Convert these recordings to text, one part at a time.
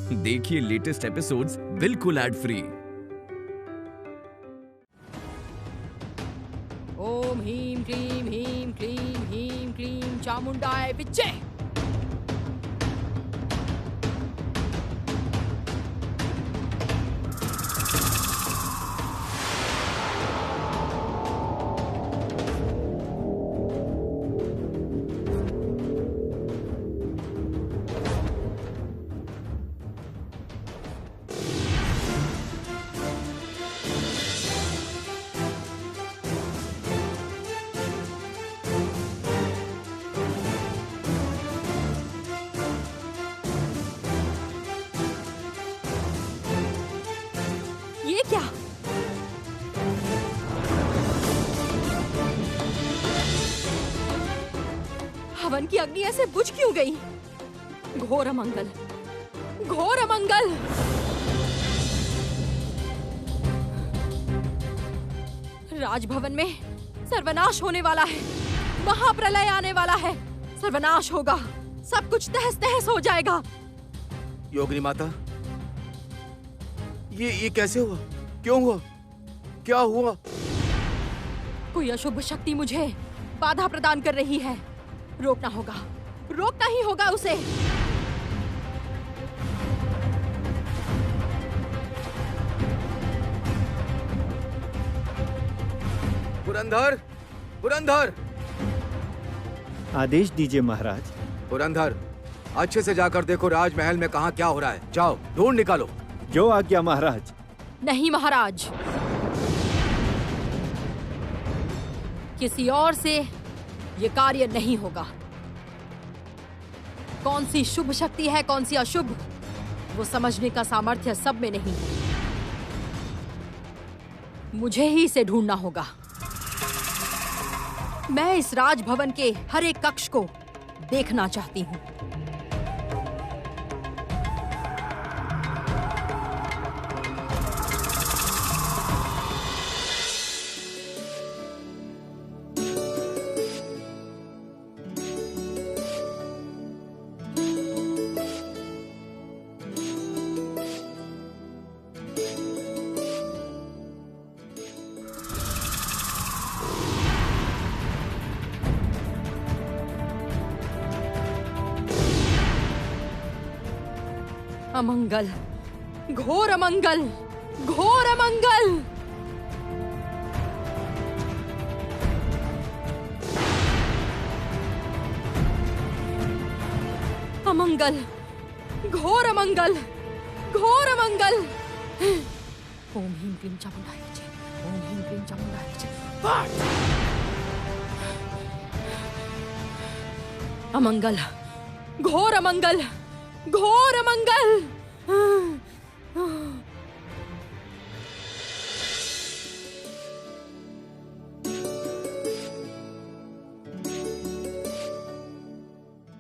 देखिए latest episodes बिल्कुल ad free. ओम ह्रीं क्लीं ह्रीं चामुंडाय विच्चे। ये क्या? हवन की अग्नि ऐसे बुझ क्यों गई? घोर अमंगल, घोर अमंगल। राजभवन में सर्वनाश होने वाला है, महाप्रलय आने वाला है, सर्वनाश होगा, सब कुछ तहस तहस हो जाएगा। योगिनी माता, ये कैसे हुआ? क्यों हुआ? क्या हुआ? कोई अशुभ शक्ति मुझे बाधा प्रदान कर रही है। रोकना होगा, रोकना ही होगा उसे। पुरंदर, पुरंदर, आदेश दीजिए महाराज। पुरंदर, अच्छे से जाकर देखो राजमहल में कहाँ क्या हो रहा है। जाओ, ढूंढ निकालो। जो आज्ञा महाराज। नहीं महाराज, किसी और से ये कार्य नहीं होगा। कौन सी शुभ शक्ति है, कौन सी अशुभ, वो समझने का सामर्थ्य सब में नहीं। मुझे ही इसे ढूंढना होगा। मैं इस राजभवन के हर एक कक्ष को देखना चाहती हूँ। अमंगल, घोर अमंगल, घोर अमंगल। अमंगल, घोर अमंगल, घोर अमंगल। ओम ह्रीं क्लीं चामुंडाय विच्चे, ओम ह्रीं क्लीं चामुंडाय विच्चे। अमंगल, घोर अमंगल, घोर अमंगल।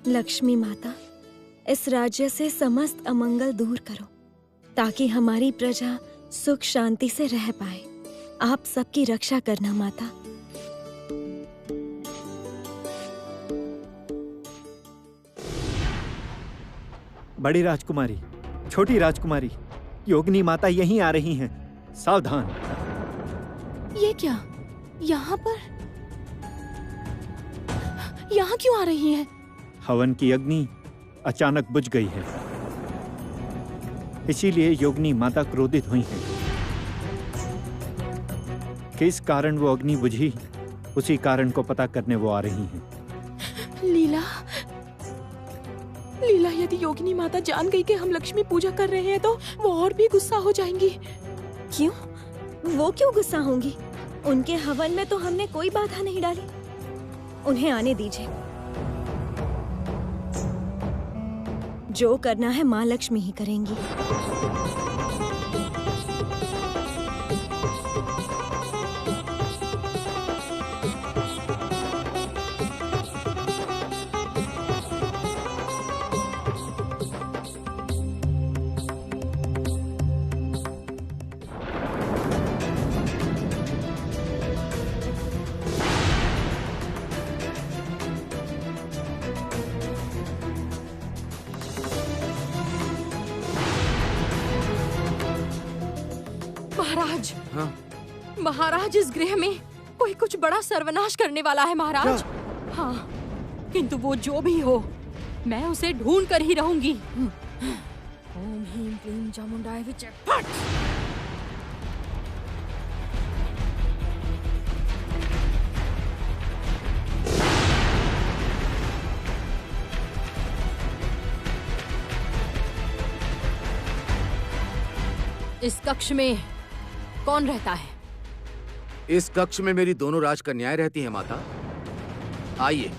लक्ष्मी माता, इस राज्य से समस्त अमंगल दूर करो ताकि हमारी प्रजा सुख शांति से रह पाए। आप सबकी रक्षा करना माता। बड़ी राजकुमारी, छोटी राजकुमारी, योगिनी माता यहीं आ रही हैं। सावधान। ये क्या? यहाँ पर? यहाँ क्यों आ रही हैं? हवन की अग्नि अचानक बुझ गई है, इसीलिए योगिनी माता क्रोधित हुई हैं। किस कारण वो अग्नि बुझी, उसी कारण को पता करने वो आ रही हैं। लीला, लीला, यदि योगिनी माता जान गई कि हम लक्ष्मी पूजा कर रहे हैं तो वो और भी गुस्सा हो जाएंगी। क्यों? वो क्यों गुस्सा होंगी? उनके हवन में तो हमने कोई बाधा नहीं डाली। उन्हें आने दीजिए। जो करना है माँ लक्ष्मी ही करेंगी। महाराज, हाँ? महाराज इस गृह में कोई कुछ बड़ा सर्वनाश करने वाला है महाराज। हाँ, किंतु वो जो भी हो, मैं उसे ढूंढ कर ही रहूंगी। ओम ह्रीं क्लीं चामुंडाय विचे फट। इस कक्ष में कौन रहता है? इस कक्ष में मेरी दोनों राजकन्याएं रहती हैं माता। आइए।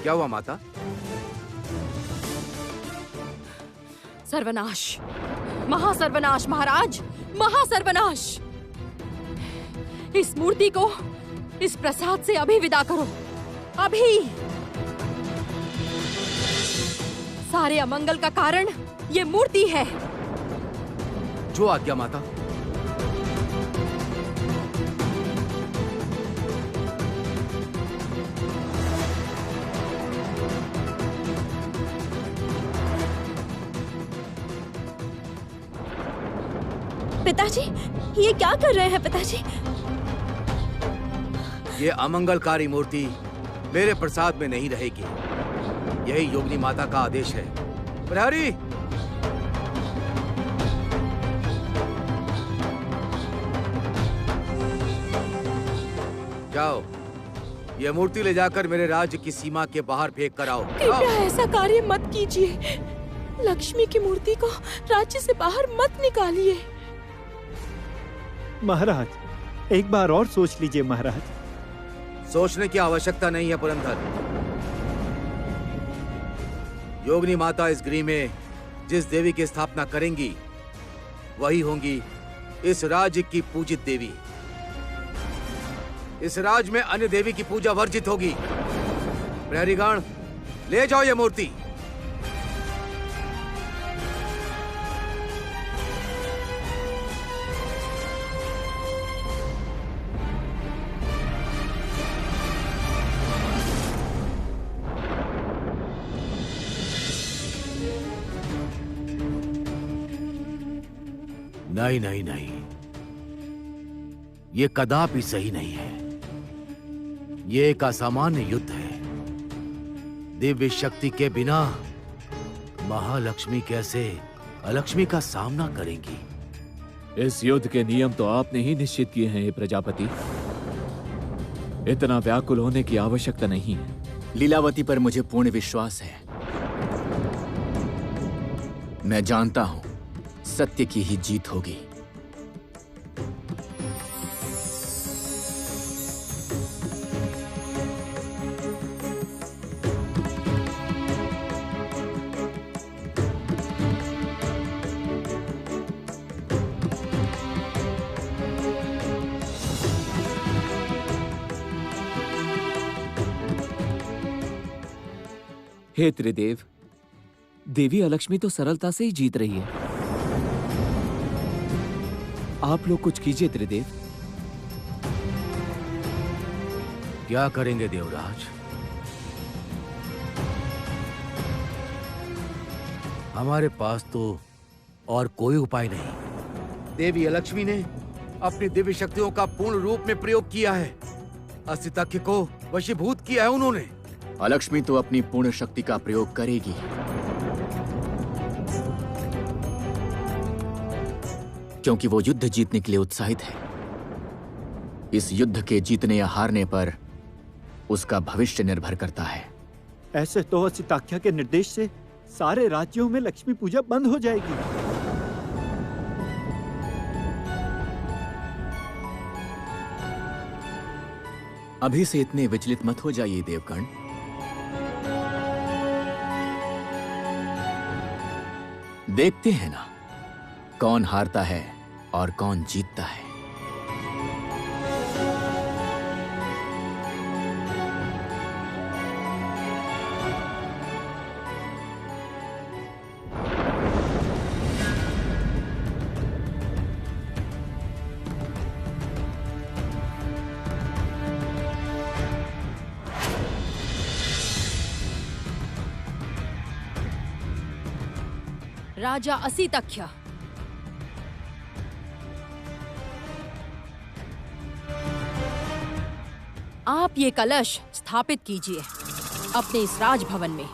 क्या हुआ माता? सर्वनाश, महासर्वनाश महाराज, महासर्वनाश। इस मूर्ति को इस प्रसाद से अभी विदा करो, अभी। सारे अमंगल का कारण ये मूर्ति है। जो आज्ञा माता। पिताजी, ये क्या कर रहे हैं पिताजी? ये अमंगलकारी मूर्ति मेरे प्रसाद में नहीं रहेगी। यही योगिनी माता का आदेश है। प्रहरी, जाओ, ये मूर्ति ले जाकर मेरे राज्य की सीमा के बाहर फेंक कर आओ। कृपया ऐसा कार्य मत कीजिए। लक्ष्मी की मूर्ति को राज्य से बाहर मत निकालिए। महाराज, एक बार और सोच लीजिए महाराज। सोचने की आवश्यकता नहीं है पुरंदर। योगिनी माता इस गृह में जिस देवी की स्थापना करेंगी, वही होंगी इस राज्य की पूजित देवी। इस राज्य में अन्य देवी की पूजा वर्जित होगी। प्रहरीगण, ले जाओ ये मूर्ति। नहीं नहीं नहीं, ये कदापि सही नहीं है। ये एक असामान्य युद्ध है। दिव्य शक्ति के बिना महालक्ष्मी कैसे अलक्ष्मी का सामना करेंगी? इस युद्ध के नियम तो आपने ही निश्चित किए हैं, हे प्रजापति। इतना व्याकुल होने की आवश्यकता नहीं है। लीलावती पर मुझे पूर्ण विश्वास है। मैं जानता हूं सत्य की ही जीत होगी। हे त्रिदेव, देवी अलक्ष्मी तो सरलता से ही जीत रही है। आप लोग कुछ कीजिए त्रिदेव। क्या करेंगे देवराज? हमारे पास तो और कोई उपाय नहीं। देवी अलक्ष्मी ने अपनी दिव्य शक्तियों का पूर्ण रूप में प्रयोग किया है। अस्तित्व को वशीभूत किया है उन्होंने। अलक्ष्मी तो अपनी पूर्ण शक्ति का प्रयोग करेगी, क्योंकि वो युद्ध जीतने के लिए उत्साहित है। इस युद्ध के जीतने या हारने पर उसका भविष्य निर्भर करता है। ऐसे तो अस्तिताख्या के निर्देश से सारे राज्यों में लक्ष्मी पूजा बंद हो जाएगी। अभी से इतने विचलित मत हो जाइए देवगण। देखते हैं ना कौन हारता है और कौन जीतता है। राजा असितख्य, आप ये कलश स्थापित कीजिए अपने इस राजभवन में।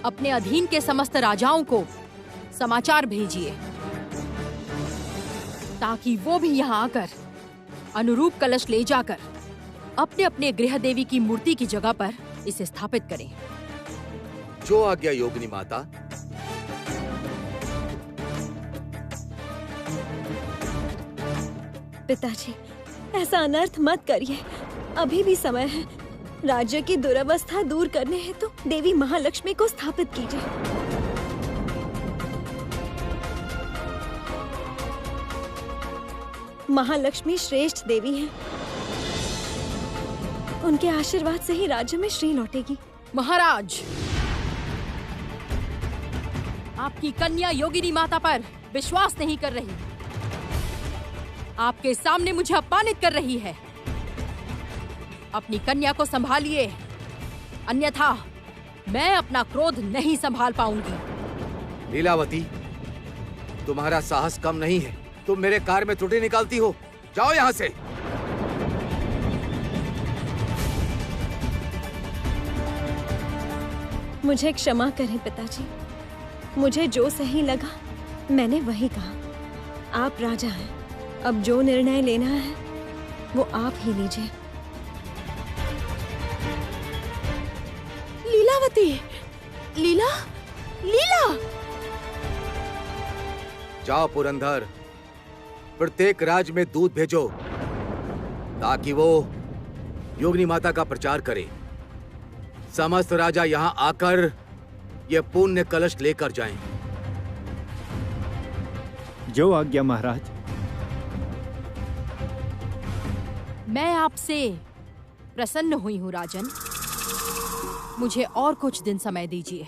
अपने अधीन के समस्त राजाओं को समाचार भेजिए ताकि वो भी यहाँ आकर अनुरूप कलश ले जाकर अपने अपने गृह देवी की मूर्ति की जगह पर इसे स्थापित करें। जो आज्ञा योगिनी माता। पिताजी, ऐसा अनर्थ मत करिए, अभी भी समय है। राज्य की दुर्अवस्था दूर करने हेतु देवी महालक्ष्मी को स्थापित कीजिए। महालक्ष्मी श्रेष्ठ देवी हैं। उनके आशीर्वाद से ही राज्य में श्री लौटेगी। महाराज, आपकी कन्या योगिनी माता पर विश्वास नहीं कर रही, आपके सामने मुझे अपमानित कर रही है। अपनी कन्या को संभालिए, अन्यथा मैं अपना क्रोध नहीं संभाल पाऊंगी। लीलावती, तुम्हारा साहस कम नहीं है। तुम मेरे कार्य में त्रुटि निकालती हो। जाओ यहाँ से। मुझे क्षमा करें पिताजी, मुझे जो सही लगा मैंने वही कहा। आप राजा हैं, अब जो निर्णय लेना है वो आप ही लीजिए। लीलावती, लीला, लीला। जाओ पुरंदर, प्रत्येक राज्य में दूत भेजो ताकि वो योगिनी माता का प्रचार करे। समस्त राजा यहाँ आकर ये पुण्य कलश लेकर जाएं। जो आज्ञा महाराज। मैं आपसे प्रसन्न हुई हूँ राजन। मुझे और कुछ दिन समय दीजिए,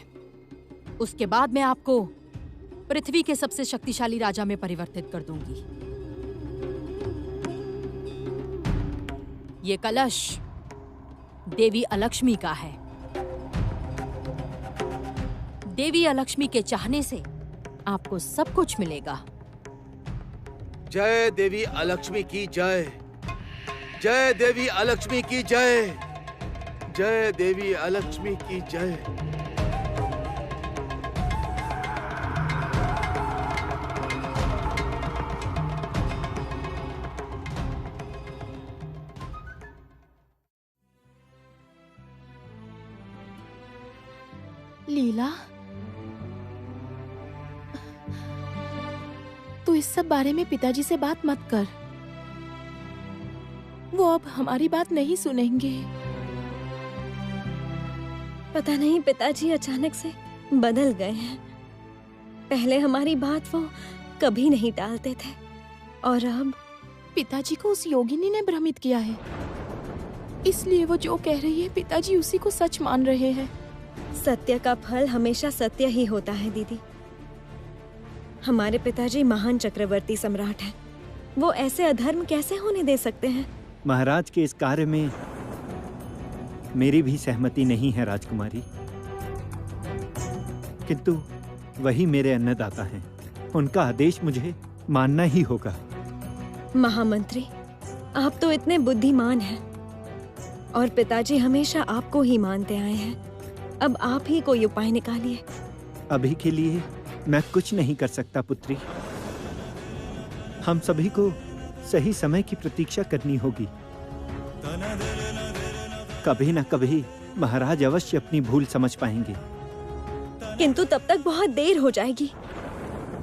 उसके बाद मैं आपको पृथ्वी के सबसे शक्तिशाली राजा में परिवर्तित कर दूंगी। ये कलश देवी अलक्ष्मी का है। देवी अलक्ष्मी के चाहने से आपको सब कुछ मिलेगा। जय देवी अलक्ष्मी की जय। जय देवी अलक्ष्मी की जय। जय देवी अलक्ष्मी की जय। लीला, तू इस सब बारे में पिताजी से बात मत कर, वो अब हमारी बात नहीं सुनेंगे। पता नहीं पिताजी अचानक से बदल गए हैं। पहले हमारी बात वो कभी नहीं टालते थे और अब पिताजी को उस योगिनी ने भ्रमित किया है, इसलिए वो जो कह रही है पिताजी उसी को सच मान रहे हैं। सत्य का फल हमेशा सत्य ही होता है दीदी। हमारे पिताजी महान चक्रवर्ती सम्राट हैं, वो ऐसे अधर्म कैसे होने दे सकते हैं? महाराज के इस कार्य में मेरी भी सहमति नहीं है राजकुमारी, किंतु वही मेरे अन्नदाता हैं, उनका आदेश मुझे मानना ही होगा। महामंत्री, आप तो इतने बुद्धिमान हैं और पिताजी हमेशा आपको ही मानते आए हैं। अब आप ही कोई उपाय निकालिए। अभी के लिए मैं कुछ नहीं कर सकता पुत्री। हम सभी को सही समय की प्रतीक्षा करनी होगी। कभी न कभी महाराज अवश्य अपनी भूल समझ पाएंगे। किंतु तब तक बहुत देर हो जाएगी।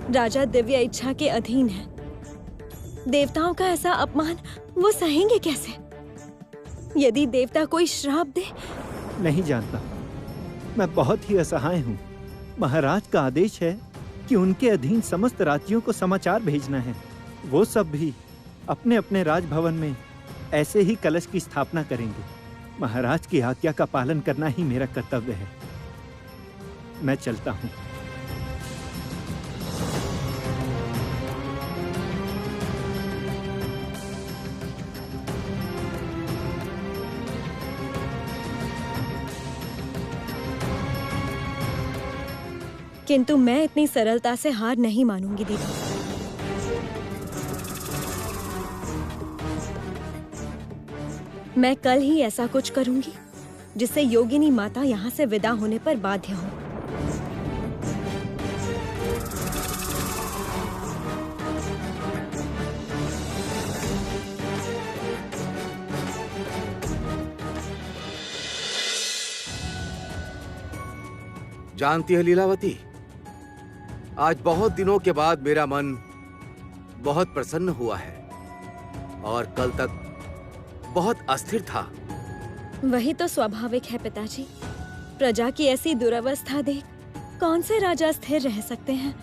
राजा दिव्य इच्छा के अधीन है। देवताओं का ऐसा अपमान वो सहेंगे कैसे? यदि देवता कोई श्राप दे। नहीं जानता, मैं बहुत ही असहाय हूँ। महाराज का आदेश है कि उनके अधीन समस्त राज्यों को समाचार भेजना है। वो सब भी अपने अपने राजभवन में ऐसे ही कलश की स्थापना करेंगे। महाराज की आज्ञा का पालन करना ही मेरा कर्तव्य है। मैं चलता हूँ। किंतु मैं इतनी सरलता से हार नहीं मानूंगी दीदी। मैं कल ही ऐसा कुछ करूंगी जिससे योगिनी माता यहाँ से विदा होने पर बाध्य हो। जानती है लीलावती, आज बहुत दिनों के बाद मेरा मन बहुत प्रसन्न हुआ है और कल तक बहुत अस्थिर था। वही तो स्वाभाविक है पिताजी। प्रजा की ऐसी दुर्अवस्था देख कौन से राजा स्थिर रह सकते हैं।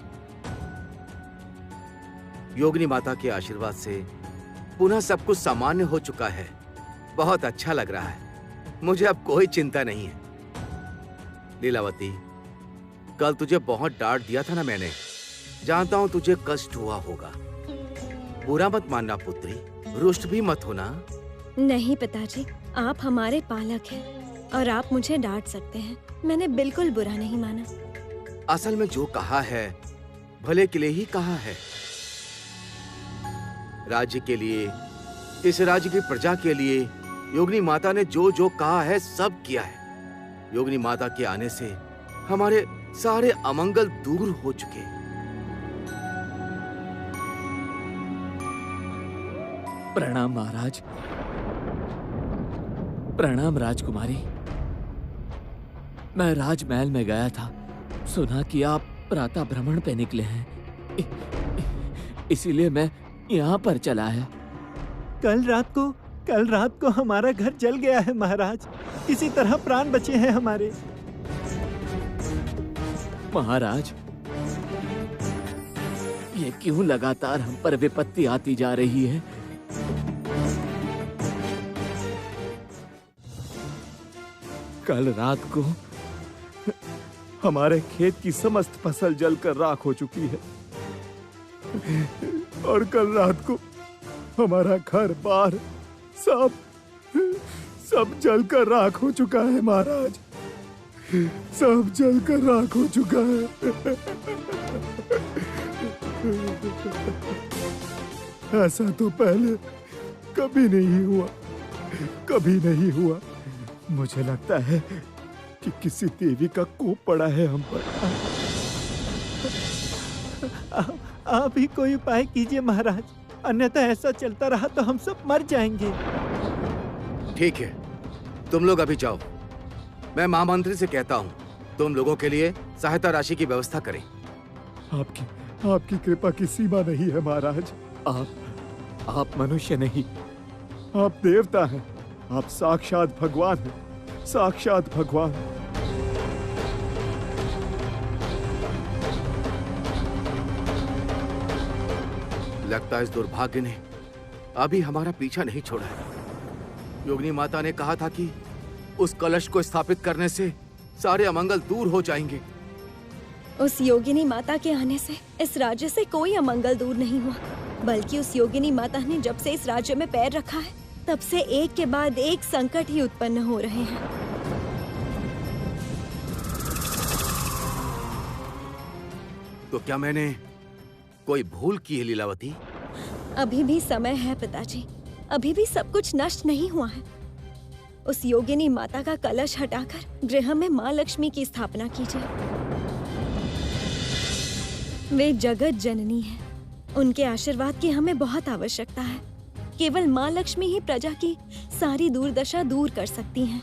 योगिनी माता के आशीर्वाद से पुनः सब कुछ सामान्य हो चुका है। बहुत अच्छा लग रहा है। मुझे अब कोई चिंता नहीं है। लीलावती, कल तुझे बहुत डांट दिया था ना मैंने। जानता हूं तुझे कष्ट हुआ होगा। बुरा मत मानना पुत्री, रुष्ट भी मत होना। नहीं पिताजी, आप हमारे पालक हैं और आप मुझे डांट सकते हैं। मैंने बिल्कुल बुरा नहीं माना। असल में जो कहा है भले के लिए ही कहा है। राज्य के लिए, इस राज्य की प्रजा के लिए योगिनी माता ने जो जो कहा है सब किया है। योगिनी माता के आने से हमारे सारे अमंगल दूर हो चुके। प्रणाम महाराज। प्रणाम राजकुमारी। मैं राजमहल में गया था, सुना कि आप प्रातः भ्रमण पे निकले हैं, इसीलिए मैं यहाँ पर चला आया। कल रात को हमारा घर जल गया है महाराज। किसी तरह प्राण बचे हैं हमारे। महाराज, ये क्यों लगातार हम पर विपत्ति आती जा रही है? कल रात को हमारे खेत की समस्त फसल जलकर राख हो चुकी है और कल रात को हमारा घर बार सब जलकर राख हो चुका है महाराज। सब जलकर राख हो चुका है। ऐसा तो पहले कभी नहीं हुआ। मुझे लगता है कि किसी देवी का कोप पड़ा है हम पर। आप ही कोई उपाय कीजिए महाराज, अन्यथा ऐसा चलता रहा तो हम सब मर जाएंगे। ठीक है, तुम लोग अभी जाओ। मैं महामंत्री से कहता हूँ तुम लोगों के लिए सहायता राशि की व्यवस्था करें। आपकी कृपा की सीमा नहीं है महाराज। आप मनुष्य नहीं, आप देवता हैं। आप साक्षात भगवान हैं, साक्षात भगवान। लगता है इस दुर्भाग्य ने अभी हमारा पीछा नहीं छोड़ा है। योगिनी माता ने कहा था कि उस कलश को स्थापित करने से सारे अमंगल दूर हो जाएंगे। उस योगिनी माता के आने से इस राज्य से कोई अमंगल दूर नहीं हुआ, बल्कि उस योगिनी माता ने जब से इस राज्य में पैर रखा है तब से एक के बाद एक संकट ही उत्पन्न हो रहे हैं। तो क्या मैंने कोई भूल की है लीलावती? अभी भी समय है पिताजी, अभी भी सब कुछ नष्ट नहीं हुआ है। उस योगिनी माता का कलश हटाकर गृह में माँ लक्ष्मी की स्थापना कीजिए। वे जगत जननी है, उनके आशीर्वाद की हमें बहुत आवश्यकता है। केवल माँ लक्ष्मी ही प्रजा की सारी दुर्दशा दूर कर सकती हैं।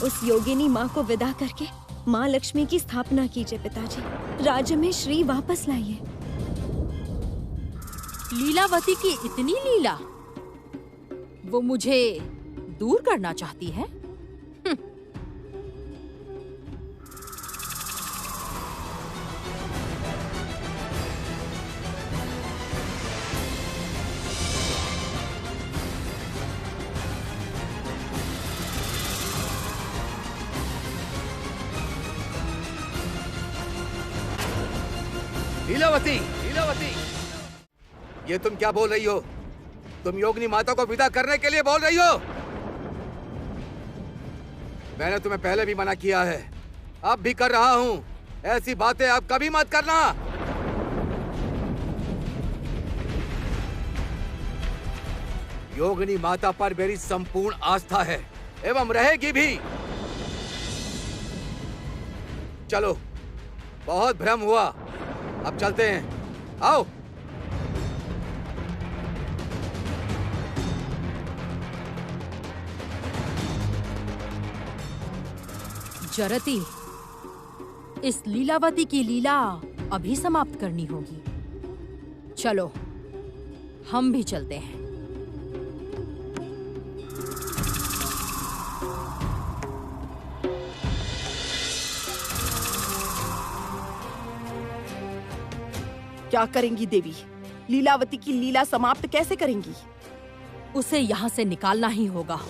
उस योगिनी माँ को विदा करके माँ लक्ष्मी की स्थापना कीजिए पिताजी। राज्य में श्री वापस लाइए। लीलावती की इतनी लीला, वो मुझे दूर करना चाहती है। लीलावती, लीलावती, ये तुम क्या बोल रही हो? तुम योगिनी माता को विदा करने के लिए बोल रही हो? मैंने तुम्हें पहले भी मना किया है, अब भी कर रहा हूँ। ऐसी बातें आप कभी मत करना। योगिनी माता पर मेरी संपूर्ण आस्था है एवं रहेगी भी। चलो, बहुत भ्रम हुआ, अब चलते हैं, आओ। जरती, इस लीलावती की लीला अभी समाप्त करनी होगी। चलो, हम भी चलते हैं। क्या करेंगी देवी? लीलावती की लीला समाप्त कैसे करेंगी? उसे यहाँ से निकालना ही होगा,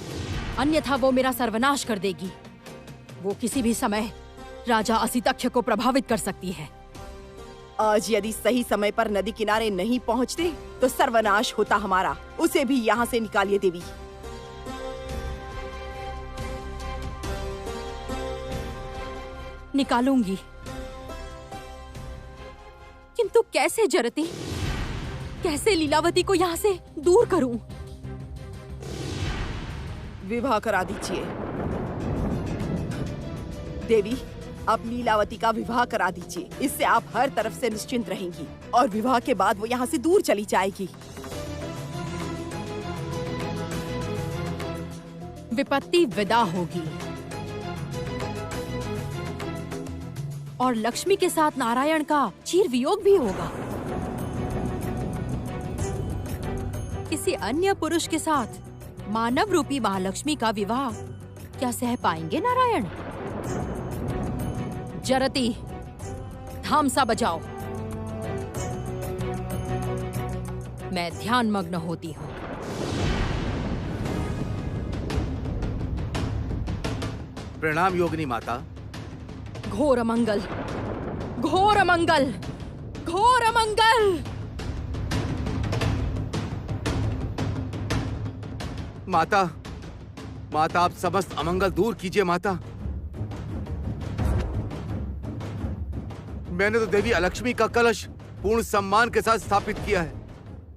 अन्यथा वो मेरा सर्वनाश कर देगी। वो किसी भी समय राजा असितक्ष को प्रभावित कर सकती है। आज यदि सही समय पर नदी किनारे नहीं पहुँचते तो सर्वनाश होता हमारा। उसे भी यहाँ से निकालिए देवी। निकालूंगी, किंतु कैसे जरती? कैसे लीलावती को यहाँ से दूर करूं? विवाह करा दीजिए देवी। आप लीलावती का विवाह करा दीजिए, इससे आप हर तरफ से निश्चिंत रहेंगी और विवाह के बाद वो यहाँ से दूर चली जाएगी। विपत्ति विदा होगी और लक्ष्मी के साथ नारायण का चिर वियोग भी होगा। किसी अन्य पुरुष के साथ मानव रूपी महालक्ष्मी का विवाह क्या सह पाएंगे नारायण? जरती, धामसा बजाओ। मैं ध्यान मग्न होती हूँ। प्रणाम योगिनी माता। घोर अमंगल, घोर अमंगल, घोर अमंगल। माता, माता आप समस्त अमंगल दूर कीजिए माता। मैंने तो देवी अलक्ष्मी का कलश पूर्ण सम्मान के साथ स्थापित किया है,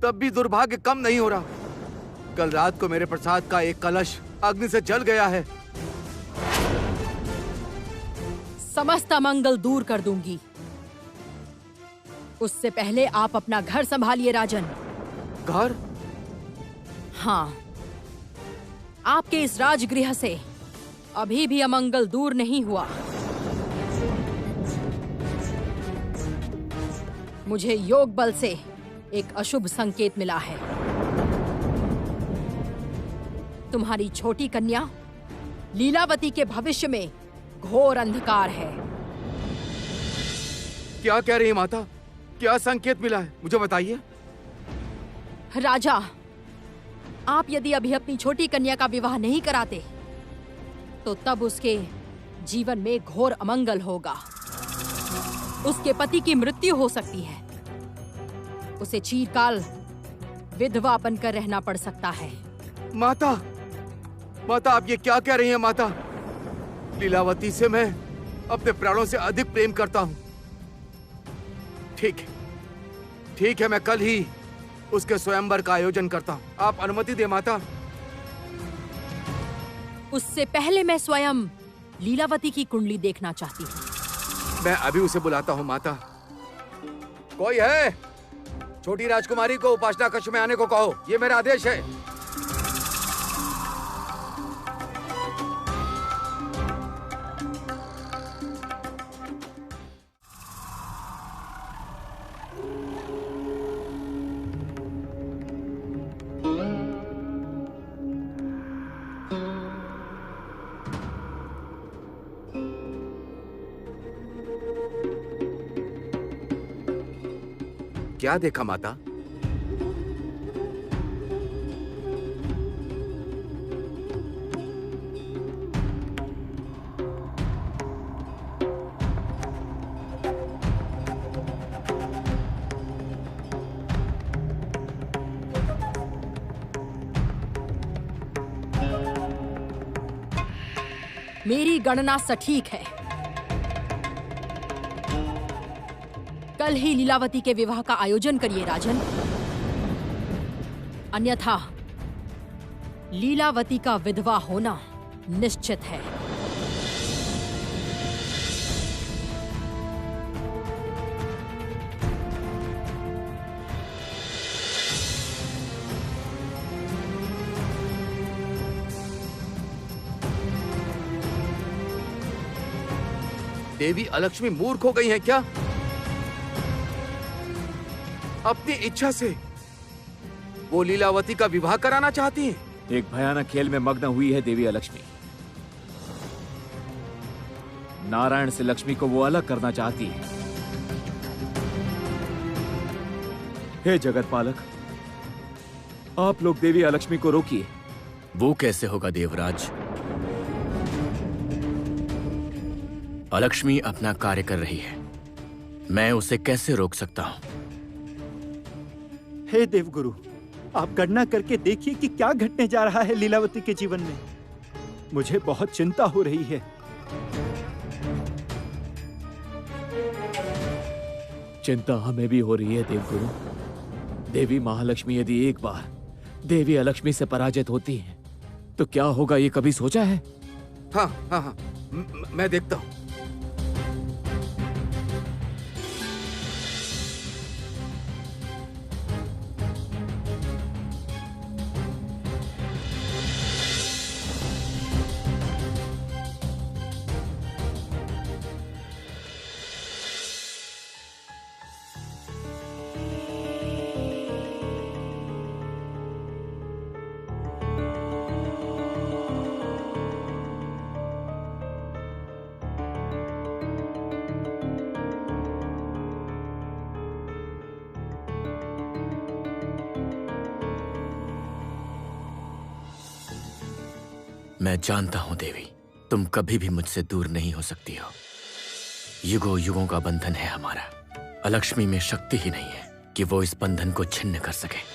तब भी दुर्भाग्य कम नहीं हो रहा। कल रात को मेरे प्रसाद का एक कलश अग्नि से जल गया है। समस्त अमंगल दूर कर दूंगी। उससे पहले आप अपना घर संभालिए राजन। घर? हाँ, आपके इस राजगृह से अभी भी अमंगल दूर नहीं हुआ। मुझे योग बल से एक अशुभ संकेत मिला है। तुम्हारी छोटी कन्या लीलावती के भविष्य में घोर अंधकार है। क्या कह रही है माता? क्या संकेत मिला है, मुझे बताइए। राजा, आप यदि अभी अपनी छोटी कन्या का विवाह नहीं कराते तो तब उसके जीवन में घोर अमंगल होगा। उसके पति की मृत्यु हो सकती है। उसे चिरकाल विधवा बनकर रहना पड़ सकता है। माता, माता आप ये क्या कह रही हैं माता? लीलावती से मैं अपने प्राणों से अधिक प्रेम करता हूं। ठीक है, मैं कल ही उसके स्वयंवर का आयोजन करता हूं। आप अनुमति दे माता। उससे पहले मैं स्वयं लीलावती की कुंडली देखना चाहती हूँ। मैं अभी उसे बुलाता हूँ माता। कोई है? छोटी राजकुमारी को उपासना कक्ष में आने को कहो, ये मेरा आदेश है। क्या देखा माता? मेरी गणना सटीक है। कल ही लीलावती के विवाह का आयोजन करिए राजन, अन्यथा लीलावती का विधवा होना निश्चित है। देवी अलक्ष्मी मूर्ख हो गई हैं क्या? अपनी इच्छा से वो लीलावती का विवाह कराना चाहती हैं। एक भयानक खेल में मग्न हुई है देवी अलक्ष्मी। नारायण से लक्ष्मी को वो अलग करना चाहती है। हे जगत पालक, आप लोग देवी अलक्ष्मी को रोकिए। वो कैसे होगा देवराज? अलक्ष्मी अपना कार्य कर रही है, मैं उसे कैसे रोक सकता हूं? हे देवगुरु, आप गणना करके देखिए कि क्या घटने जा रहा है लीलावती के जीवन में। मुझे बहुत चिंता हो रही है। चिंता हमें भी हो रही है देवगुरु। देवी महालक्ष्मी यदि एक बार देवी अलक्ष्मी से पराजित होती है तो क्या होगा, ये कभी सोचा है? हाँ हाँ हाँ, मैं देखता हूं। मैं जानता हूं देवी, तुम कभी भी मुझसे दूर नहीं हो सकती हो। युगों युगों का बंधन है हमारा। अलक्ष्मी में शक्ति ही नहीं है कि वो इस बंधन को छिन्न कर सके।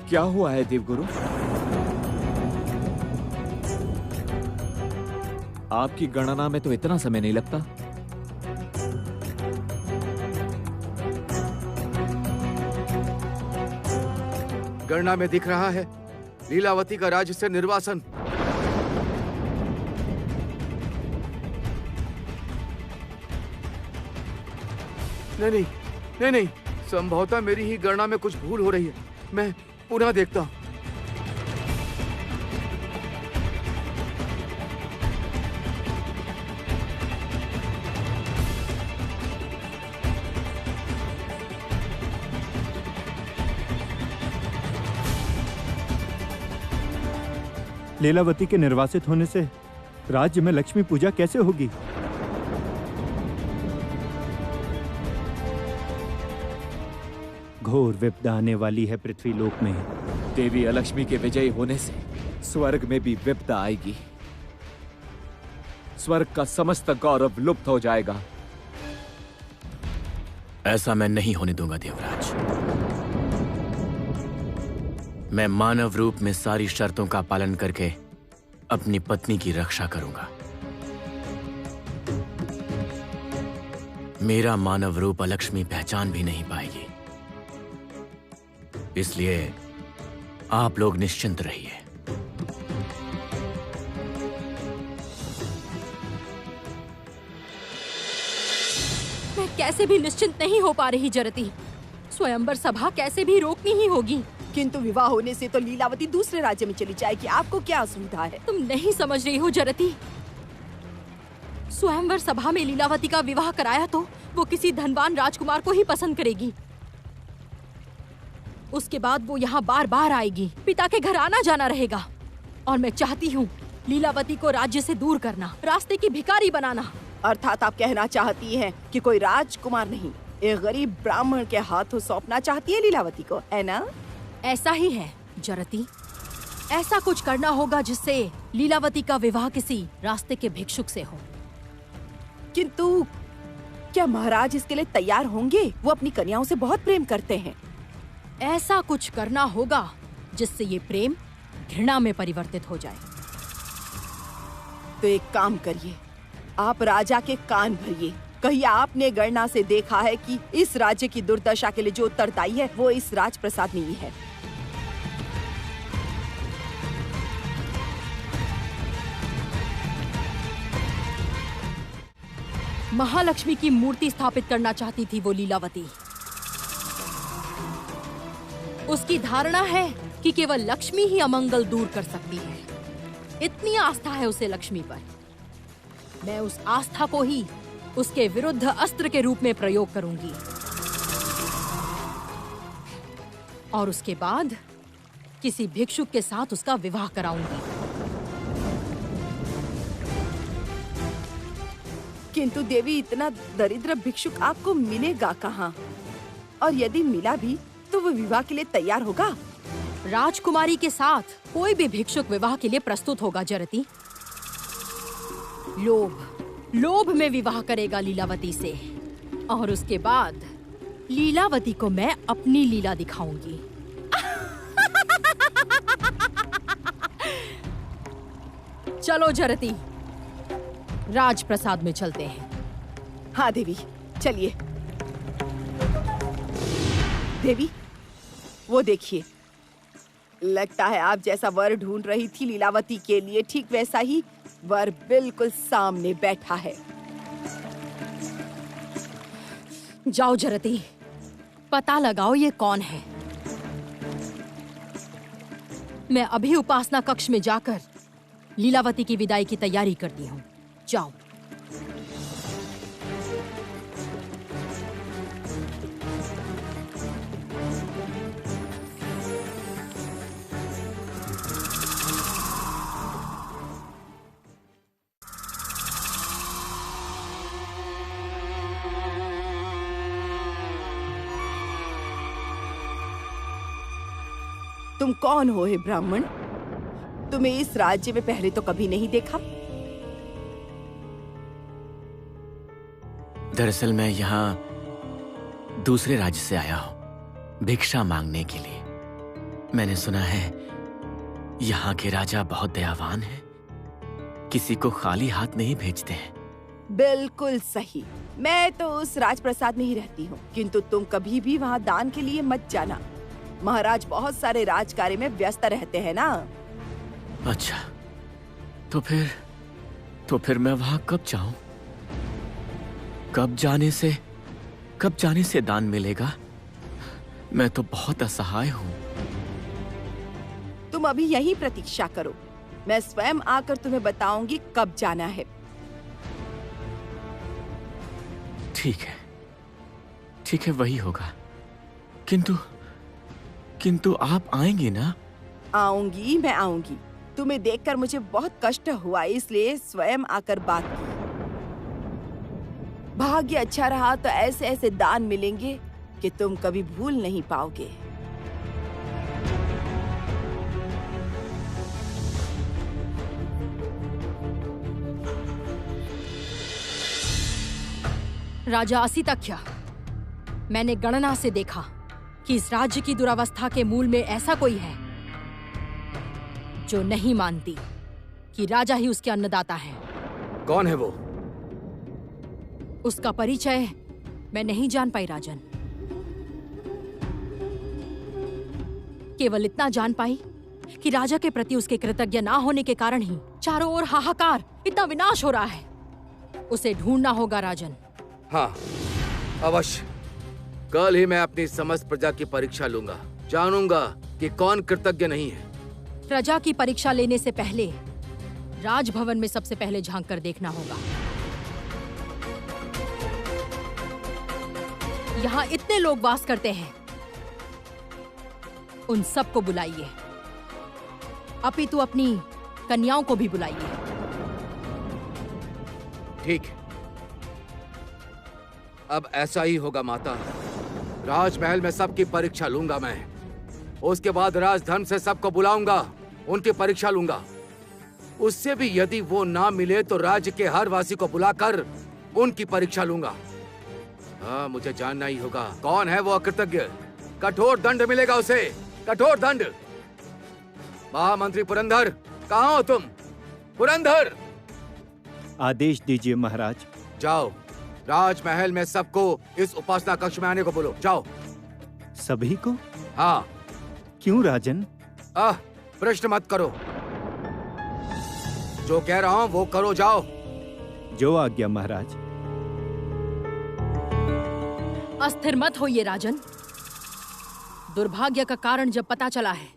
क्या हुआ है देवगुरु? आपकी गणना में तो इतना समय नहीं लगता। गणना में दिख रहा है लीलावती का राज्य से निर्वासन। नहीं, संभवतः मेरी ही गणना में कुछ भूल हो रही है। मैं पुनः देखता हूं। लीलावती के निर्वासित होने से राज्य में लक्ष्मी पूजा कैसे होगी? घोर विपदा आने वाली है पृथ्वी लोक में। देवी अलक्ष्मी के विजयी होने से स्वर्ग में भी विपदा आएगी। स्वर्ग का समस्त गौरव लुप्त हो जाएगा। ऐसा मैं नहीं होने दूंगा देवराज। मैं मानव रूप में सारी शर्तों का पालन करके अपनी पत्नी की रक्षा करूंगा। मेरा मानव रूप अलक्ष्मी पहचान भी नहीं पाएगी। इसलिए आप लोग निश्चिंत रहिए। मैं कैसे भी निश्चिंत नहीं हो पा रही जरती। स्वयंवर सभा कैसे भी रोकनी ही होगी। किंतु विवाह होने से तो लीलावती दूसरे राज्य में चली जाएगी। आपको क्या असुविधा है? तुम नहीं समझ रही हो जरती। स्वयंवर सभा में लीलावती का विवाह कराया तो वो किसी धनवान राजकुमार को ही पसंद करेगी। उसके बाद वो यहाँ बार बार आएगी। पिता के घर आना जाना रहेगा। और मैं चाहती हूँ लीलावती को राज्य से दूर करना, रास्ते की भिखारी बनाना। अर्थात आप कहना चाहती हैं कि कोई राजकुमार नहीं, एक गरीब ब्राह्मण के हाथों सौंपना चाहती है लीलावती को, है ना? ऐसा ही है जरती। ऐसा कुछ करना होगा जिससे लीलावती का विवाह किसी रास्ते के भिक्षुक से हो। किंतु क्या महाराज इसके लिए तैयार होंगे? वो अपनी कन्याओं से बहुत प्रेम करते हैं। ऐसा कुछ करना होगा जिससे ये प्रेम घृणा में परिवर्तित हो जाए। तो एक काम करिए, आप राजा के कान भरिए। कहीं आपने गणना से देखा है कि इस राज्य की दुर्दशा के लिए जो उत्तरदायी है वो इस राजप्रसाद नहीं है। महालक्ष्मी की मूर्ति स्थापित करना चाहती थी वो लीलावती। उसकी धारणा है कि केवल लक्ष्मी ही अमंगल दूर कर सकती है। इतनी आस्था है उसे लक्ष्मी पर। मैं उस आस्था को ही उसके विरुद्ध अस्त्र के रूप में प्रयोग करूंगी और उसके बाद किसी भिक्षुक के साथ उसका विवाह कराऊंगी। किंतु देवी, इतना दरिद्र भिक्षुक आपको मिलेगा कहाँ? और यदि मिला भी तो वो विवाह के लिए तैयार होगा? राजकुमारी के साथ कोई भी भिक्षुक विवाह के लिए प्रस्तुत होगा जरती। लोभ में विवाह करेगा लीलावती से और उसके बाद लीलावती को मैं अपनी लीला दिखाऊंगी। चलो जरती, राजप्रसाद में चलते हैं। हाँ देवी, चलिए। देवी, वो देखिए, लगता है आप जैसा वर ढूंढ रही थी लीलावती के लिए, ठीक वैसा ही वर बिल्कुल सामने बैठा है। जाओ जरती, पता लगाओ ये कौन है। मैं अभी उपासना कक्ष में जाकर लीलावती की विदाई की तैयारी करती हूँ। जाओ। तुम कौन हो हे ब्राह्मण? तुम्हें इस राज्य में पहले तो कभी नहीं देखा। दरअसल मैं यहाँ दूसरे राज्य से आया हूँ भिक्षा मांगने के लिए। मैंने सुना है यहाँ के राजा बहुत दयावान हैं, किसी को खाली हाथ नहीं भेजते हैं। बिल्कुल सही। मैं तो उस राजप्रसाद में ही रहती हूँ, किंतु तुम कभी भी वहाँ दान के लिए मत जाना। महाराज बहुत सारे राजकार्य में व्यस्त रहते हैं ना। अच्छा, तो फिर मैं वहाँ कब जाऊं? कब जाने से दान मिलेगा? मैं तो बहुत असहाय हूँ। तुम अभी यहीं प्रतीक्षा करो, मैं स्वयं आकर तुम्हें बताऊंगी कब जाना है। ठीक है, वही होगा। किंतु आप आएंगे ना? आऊंगी, मैं आऊंगी। तुम्हें देखकर मुझे बहुत कष्ट हुआ, इसलिए स्वयं आकर बात की। भाग्य अच्छा रहा तो ऐसे ऐसे दान मिलेंगे कि तुम कभी भूल नहीं पाओगे। राजा असितख्य, मैंने गणना से देखा कि इस राज्य की दुरावस्था के मूल में ऐसा कोई है जो नहीं मानती कि राजा ही उसके अन्नदाता है। कौन है वो? उसका परिचय मैं नहीं जान पाई राजन। केवल इतना जान पाई कि राजा के प्रति उसके कृतज्ञ ना होने के कारण ही चारों ओर हाहाकार, इतना विनाश हो रहा है। उसे ढूंढना होगा राजन। हाँ, अवश्य। कल ही मैं अपनी समस्त प्रजा की परीक्षा लूंगा, जानूंगा कि कौन कृतज्ञ नहीं है। प्रजा की परीक्षा लेने से पहले राजभवन में सबसे पहले झांक कर देखना होगा। यहाँ इतने लोग वास करते हैं, उन सबको बुलाइए। अपितु अपनी कन्याओं को भी बुलाइए। ठीक है, अब ऐसा ही होगा माता। राजमहल में सबकी परीक्षा लूंगा मैं। उसके बाद राजधर्म से सबको बुलाऊंगा, उनकी परीक्षा लूंगा। उससे भी यदि वो ना मिले तो राज्य के हर वासी को बुलाकर उनकी परीक्षा लूंगा। हाँ, मुझे जानना ही होगा कौन है वो अकृतज्ञ। कठोर दंड मिलेगा उसे, कठोर दंड। महामंत्री पुरंदर, कहाँ हो तुम? पुरंदर, आदेश दीजिए महाराज। जाओ, राजमहल में सबको इस उपासना कक्ष में आने को बोलो। जाओ। सभी को? हाँ। क्यों राजन? प्रश्न मत करो, जो कह रहा हूं वो करो। जाओ। जो आज्ञा महाराज। अस्थिर मत होइए राजन। दुर्भाग्य का कारण जब पता चला है,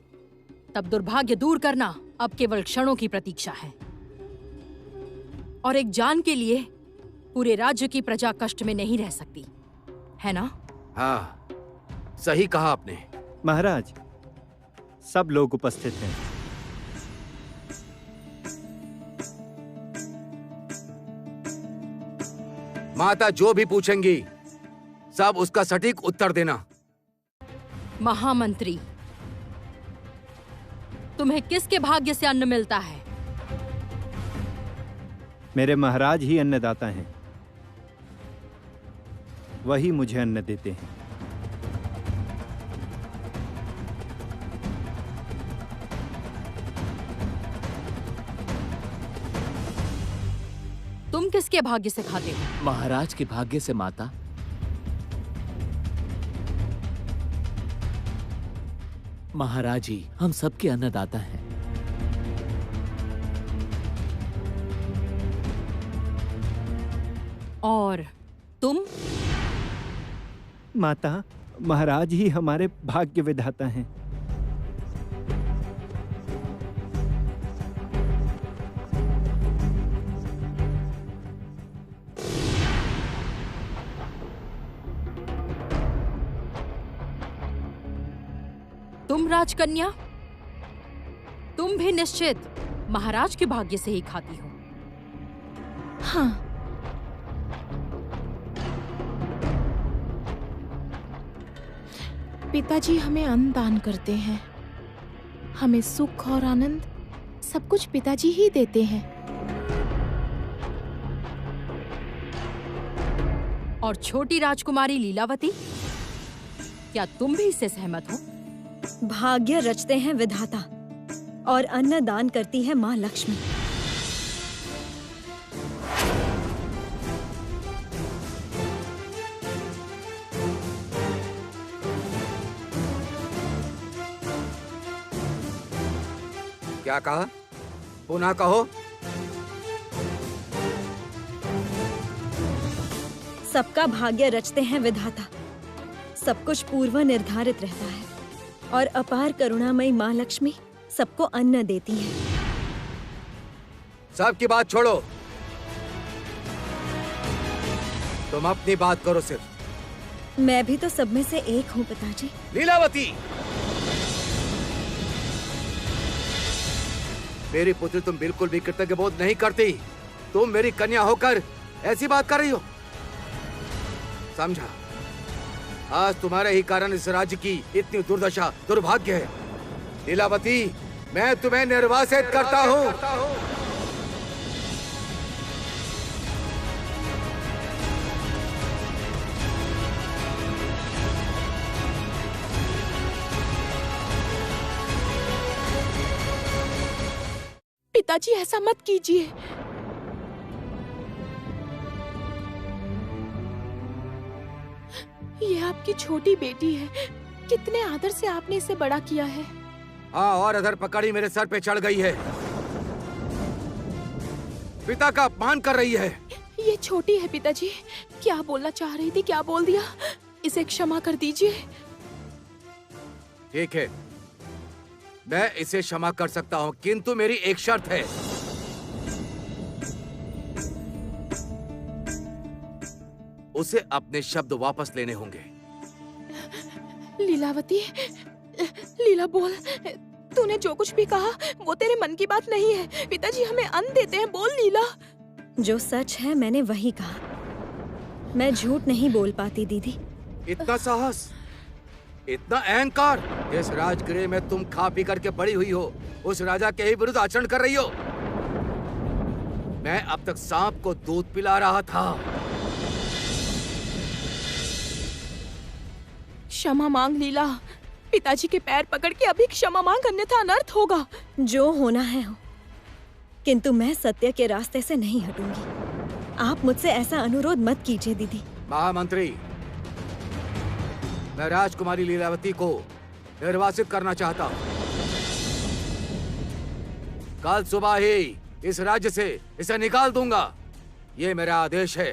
तब दुर्भाग्य दूर करना अब केवल क्षणों की प्रतीक्षा है। और एक जान के लिए पूरे राज्य की प्रजा कष्ट में नहीं रह सकती, है ना? हाँ, सही कहा आपने। महाराज, सब लोग उपस्थित हैं। माता जो भी पूछेंगी सब उसका सटीक उत्तर देना। महामंत्री, तुम्हें किसके भाग्य से अन्न मिलता है? मेरे महाराज ही अन्नदाता हैं, वही मुझे अन्न देते हैं। तुम किसके भाग्य से खाते हो? महाराज के भाग्य से माता। महाराज ही हम सबके अन्नदाता हैं। और तुम? माता, महाराज ही हमारे भाग्य विधाता हैं। तुम राजकन्या, तुम भी निश्चित महाराज के भाग्य से ही खाती हो। हाँ, पिताजी हमें अन्न दान करते हैं। हमें सुख और आनंद सब कुछ पिताजी ही देते हैं। और छोटी राजकुमारी लीलावती, क्या तुम भी इससे सहमत हो? भाग्य रचते हैं विधाता और अन्न दान करती है माँ लक्ष्मी। क्या कहा? पुनः कहो। सबका भाग्य रचते हैं विधाता। सब कुछ पूर्व निर्धारित रहता है और अपार करुणामयी माँ लक्ष्मी सबको अन्न देती है। सबकी बात छोड़ो, तुम अपनी बात करो सिर्फ। मैं भी तो सब में से एक हूँ पिताजी। लीलावती, मेरी पुत्री, तुम बिल्कुल भी कृतज्ञ बोध नहीं करती। तुम मेरी कन्या होकर ऐसी बात कर रही हो। समझा, आज तुम्हारे ही कारण इस राज्य की इतनी दुर्दशा, दुर्भाग्य है। लीलावती, मैं तुम्हें निर्वासित करता हूँ। पिताजी ऐसा मत कीजिए। ये आपकी छोटी बेटी है, कितने आदर से आपने इसे बड़ा किया है। हाँ, और अधर पकड़ी मेरे सर पे चढ़ गई है, पिता का अपमान कर रही है। ये छोटी है पिताजी, क्या बोलना चाह रही थी क्या बोल दिया। इसे क्षमा कर दीजिए। ठीक है, मैं इसे क्षमा कर सकता हूँ, किंतु मेरी एक शर्त है। उसे अपने शब्द वापस लेने होंगे। लीलावती, लीला बोल, तूने जो कुछ भी कहा वो तेरे मन की बात नहीं है। पिताजी हमें अन्न देते हैं। बोल लीला। जो सच है मैंने वही कहा। मैं झूठ नहीं बोल पाती दीदी। इतना साहस, इतना अहंकार। जिस राजगृह में तुम खा पी करके बड़ी हुई हो, उस राजा के ही विरुद्ध आचरण कर रही हो। मैं अब तक सांप को दूध पिला रहा था। क्षमा मांग लीला। पिताजी के पैर पकड़ के अभी क्षमा मांग, अन्यथा अनर्थ होगा। जो होना है हो, किंतु मैं सत्य के रास्ते से नहीं हटूंगी। आप मुझसे ऐसा अनुरोध मत कीजिए दीदी। महामंत्री, मैं राजकुमारी लीलावती को निर्वासित करना चाहता हूँ। कल सुबह ही इस राज्य से इसे निकाल दूंगा। ये मेरा आदेश है।